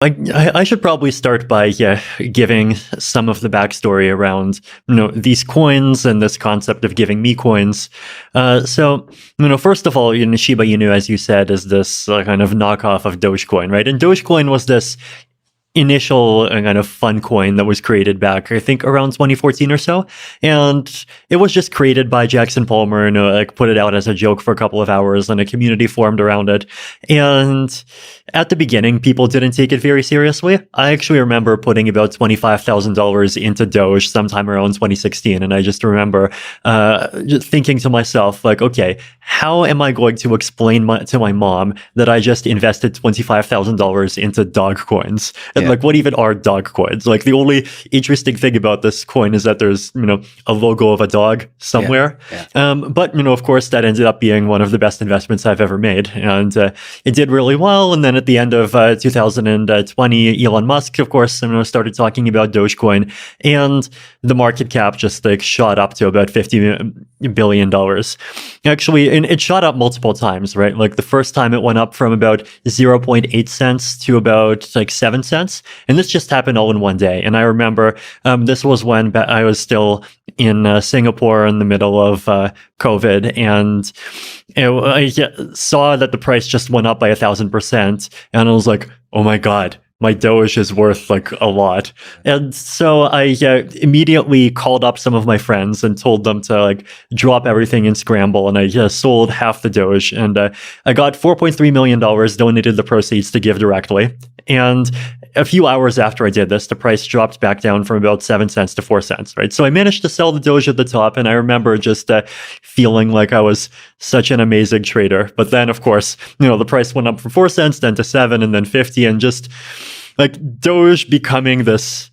I should probably start by giving some of the backstory around these coins and this concept of giving me coins. So first of all, Shiba Inu, as you said, is this kind of knockoff of Dogecoin, right? And Dogecoin was this initial kind of fun coin that was created back, I think, around 2014 or so. And it was just created by Jackson Palmer and put it out as a joke for a couple of hours, and a community formed around it. And at the beginning, people didn't take it very seriously. I actually remember putting about $25,000 into Doge sometime around 2016. And I just remember just thinking to myself, like, okay, how am I going to explain to my mom that I just invested $25,000 into dog coins? And like, what even are dog coins? Like, the only interesting thing about this coin is that there's, a logo of a dog somewhere. But, of course, that ended up being one of the best investments I've ever made. And it did really well. And then at the end of 2020, Elon Musk, of course, started talking about Dogecoin. And the market cap just shot up to about $50 billion. Actually, and it shot up multiple times, right? Like, the first time it went up from about 0.8 cents to about 7 cents. And this just happened all in one day. And I remember this was when I was still in Singapore in the middle of COVID. And I saw that the price just went up by 1,000%. And I was like, oh my God, my Doge is worth a lot. And so I immediately called up some of my friends and told them to drop everything and scramble. And I sold half the Doge, and I got $4.3 million, donated the proceeds to give directly. And a few hours after I did this, the price dropped back down from about 7 cents to 4 cents, right? So I managed to sell the Doge at the top, and I remember just feeling like I was such an amazing trader. But then, of course, the price went up from 4 cents, then to 7, and then 50, and just Doge becoming this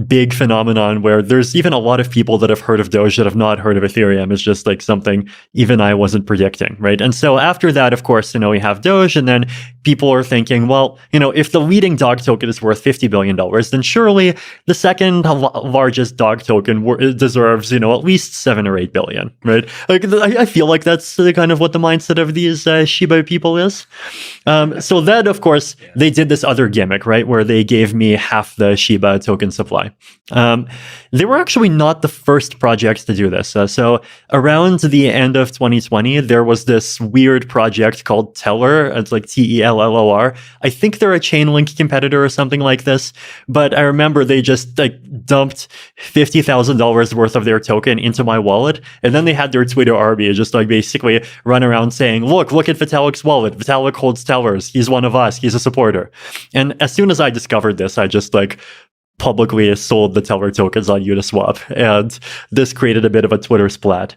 big phenomenon where there's even a lot of people that have heard of Doge that have not heard of Ethereum. It's just something even I wasn't predicting, right? And so after that, of course, we have Doge, and then people are thinking, well, if the leading dog token is worth $50 billion, then surely the second largest dog token deserves, at least 7 or 8 billion, right? I feel like that's kind of what the mindset of these Shiba people is. So then, of course, they did this other gimmick, right, where they gave me half the Shiba token supply. They were actually not the first projects to do this. So around the end of 2020, there was this weird project called Teller. It's Tellor. I think they're a Chainlink competitor or something like this. But I remember they just dumped $50,000 worth of their token into my wallet. And then they had their Twitter army just basically run around saying, look at Vitalik's wallet. Vitalik holds Tellers. He's one of us. He's a supporter. And as soon as I discovered this, I just publicly sold the Teller tokens on Uniswap, and this created a bit of a Twitter splat.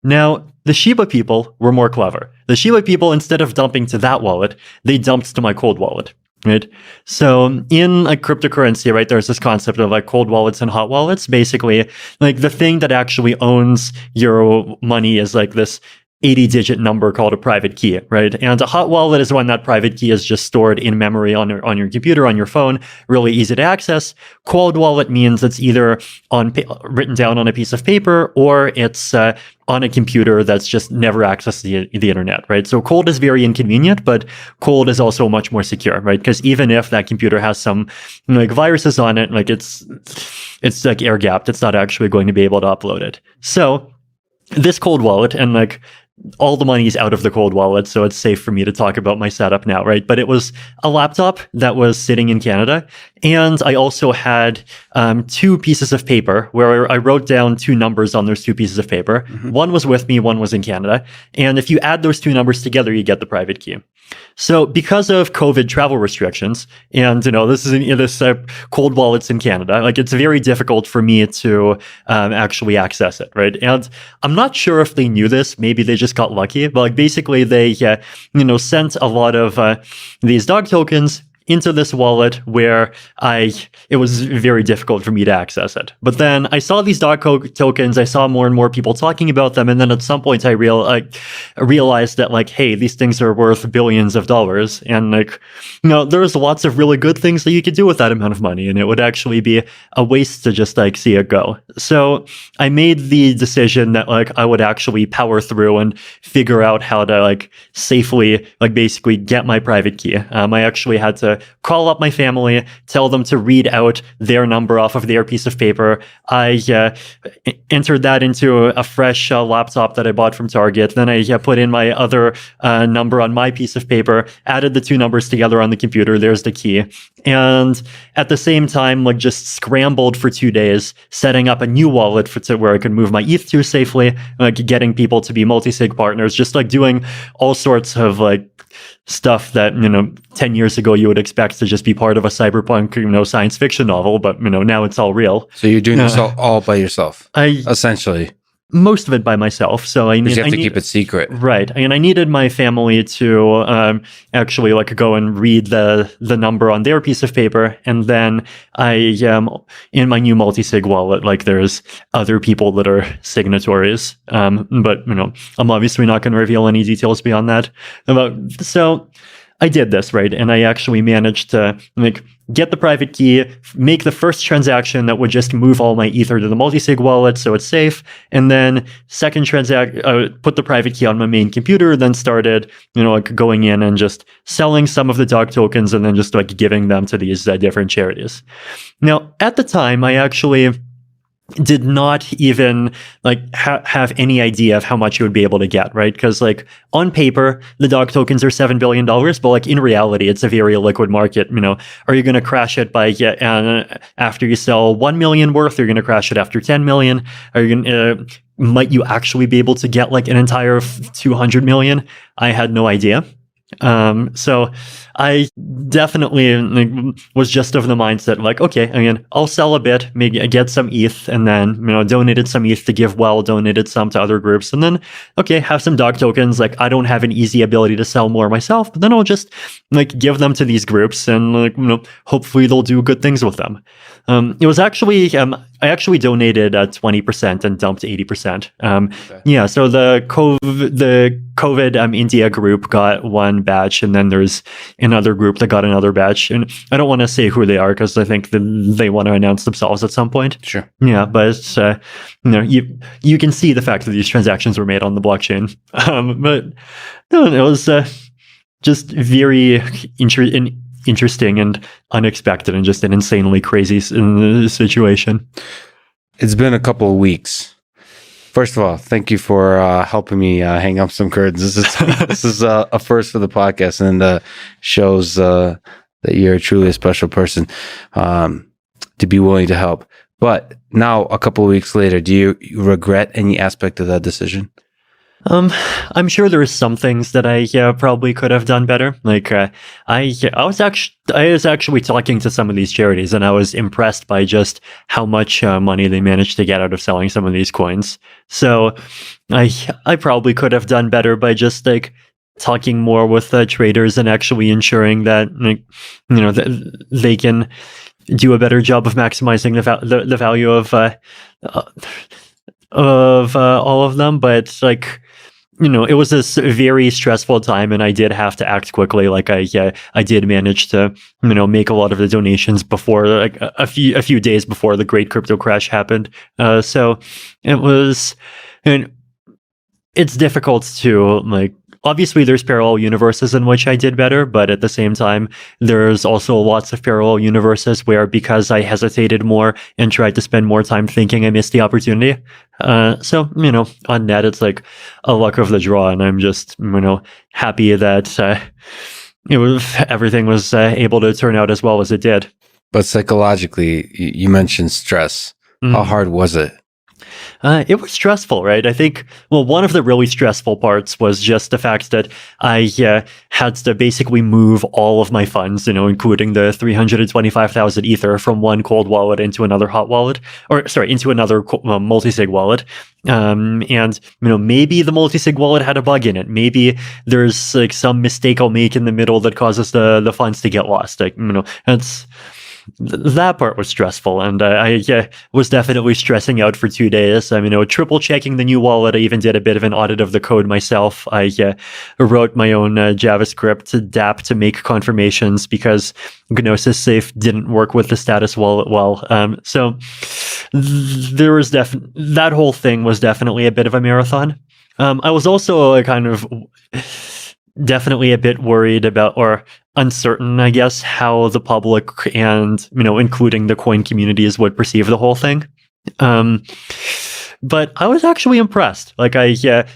Now, the Shiba people were more clever. The Shiba people, instead of dumping to that wallet, they dumped to my cold wallet, right? So in cryptocurrency, right, there's this concept of cold wallets and hot wallets. Basically, the thing that actually owns your money is this 80-digit number called a private key, right? And a hot wallet is when that private key is just stored in memory on your computer, on your phone, really easy to access. Cold wallet means it's either written down on a piece of paper, or it's on a computer that's just never accessed the internet, right? So cold is very inconvenient, but cold is also much more secure, right? Because even if that computer has some viruses on it, it's air gapped, it's not actually going to be able to upload it. So this cold wallet, and all the money is out of the cold wallet, so it's safe for me to talk about my setup now, right? But it was a laptop that was sitting in Canada, and I also had 2 pieces of paper where I wrote down 2 numbers on those 2 pieces of paper. Mm-hmm. One was with me, one was in Canada. And if you add those 2 numbers together, you get the private key. So because of COVID travel restrictions, and this is cold wallets in Canada, it's very difficult for me to actually access it, right? And I'm not sure if they knew this. Maybe they just got lucky. But basically, they sent a lot of these dog tokens into this wallet where it was very difficult for me to access it. But then I saw these dog tokens, I saw more and more people talking about them, and then at some point I realized that hey, these things are worth billions of dollars, and there's lots of really good things that you could do with that amount of money, and it would actually be a waste to just see it go. So I made the decision that I would actually power through and figure out how to safely basically get my private key. I actually had to call up my family, tell them to read out their number off of their piece of paper. I entered that into a fresh laptop that I bought from Target. Then I put in my other number on my piece of paper, added the two numbers together on the computer. There's the key. And at the same time, like, just scrambled for 2 days, setting up a new wallet where I could move my ETH to safely, like getting people to be multi-sig partners, just like doing all sorts of like stuff that, 10 years ago you would expect to just be part of a cyberpunk, science fiction novel, but, now it's all real. So you're doing this all by yourself, essentially. Most of it by myself. So you have to keep it secret. Right. And I needed my family to actually like go and read the number on their piece of paper. And then in my new multi-sig wallet, like there's other people that are signatories. But, I'm obviously not going to reveal any details beyond that. So I did this, right? And I actually managed to get the private key, make the first transaction that would just move all my Ether to the multi-sig wallet so it's safe. And then second put the private key on my main computer, then started, going in and just selling some of the dog tokens and then just like giving them to these different charities. Now, at the time, I actually did not even like have any idea of how much you would be able to get, right? Because like on paper, the dog tokens are $7 billion, but like in reality, it's a very liquid market. Are you going to crash it by after you sell 1 million worth? Are you going to crash it after 10 million? Are you going to might you actually be able to get like an entire 200 million? I had no idea. So I definitely was just of the mindset like, okay, I'll sell a bit, maybe I get some ETH, and then, donated some ETH to GiveWell, donated some to other groups, and then, okay, have some dog tokens. Like, I don't have an easy ability to sell more myself, but then I'll just like give them to these groups and like, hopefully they'll do good things with them. It was actually, I actually donated 20% and dumped 80%. Okay. Yeah, so the COVID India group got one batch, and then there's another group that got another batch. And I don't want to say who they are because I think they want to announce themselves at some point. Sure. Yeah, but you can see the fact that these transactions were made on the blockchain. But no, it was just very interesting and unexpected, and just an insanely crazy situation. It's been a couple of weeks. First of all, thank you for helping me hang up some curtains. This is a first for the podcast, and shows that you're truly a special person to be willing to help. But now, a couple of weeks later, do you regret any aspect of that decision? I'm sure there are some things that I probably could have done better. Like I was actually talking to some of these charities, and I was impressed by just how much money they managed to get out of selling some of these coins. So I probably could have done better by just like talking more with traders and actually ensuring that that they can do a better job of maximizing the value of all of them. But like, it was this very stressful time, and I did have to act quickly. Like I did manage to, make a lot of the donations before, like a few days before the great crypto crash happened. So it was, and it's difficult to like, obviously there's parallel universes in which I did better, but at the same time, there's also lots of parallel universes where, because I hesitated more and tried to spend more time thinking, I missed the opportunity. So, on net, it's like a luck of the draw, and I'm just, happy that everything was able to turn out as well as it did. But psychologically, you mentioned stress. Mm-hmm. How hard was it? It was stressful, right? I think, one of the really stressful parts was just the fact that I had to basically move all of my funds, including the 325,000 Ether, from one cold wallet into another hot wallet, into another multi-sig wallet. And, maybe the multi-sig wallet had a bug in it. Maybe there's like some mistake I'll make in the middle that causes the funds to get lost. Like, that part was stressful, and I was definitely stressing out for 2 days. Triple checking the new wallet. I even did a bit of an audit of the code myself. I wrote my own JavaScript DApp to make confirmations, because Gnosis Safe didn't work with the status wallet well. So there was that whole thing was definitely a bit of a marathon. I was also kind of definitely a bit worried about, or uncertain, I guess, how the public and, including the coin communities would perceive the whole thing. But I was actually impressed. Like,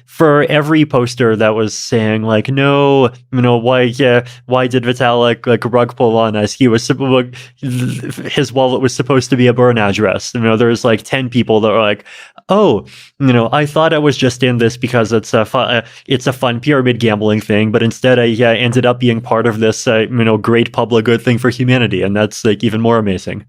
for every poster that was saying like, no, why did Vitalik like rug pull on us? His wallet was supposed to be a burn address. There's like 10 people that were like, oh, I thought I was just in this because it's a fun pyramid gambling thing, but instead I ended up being part of this, great public good thing for humanity, and that's like even more amazing.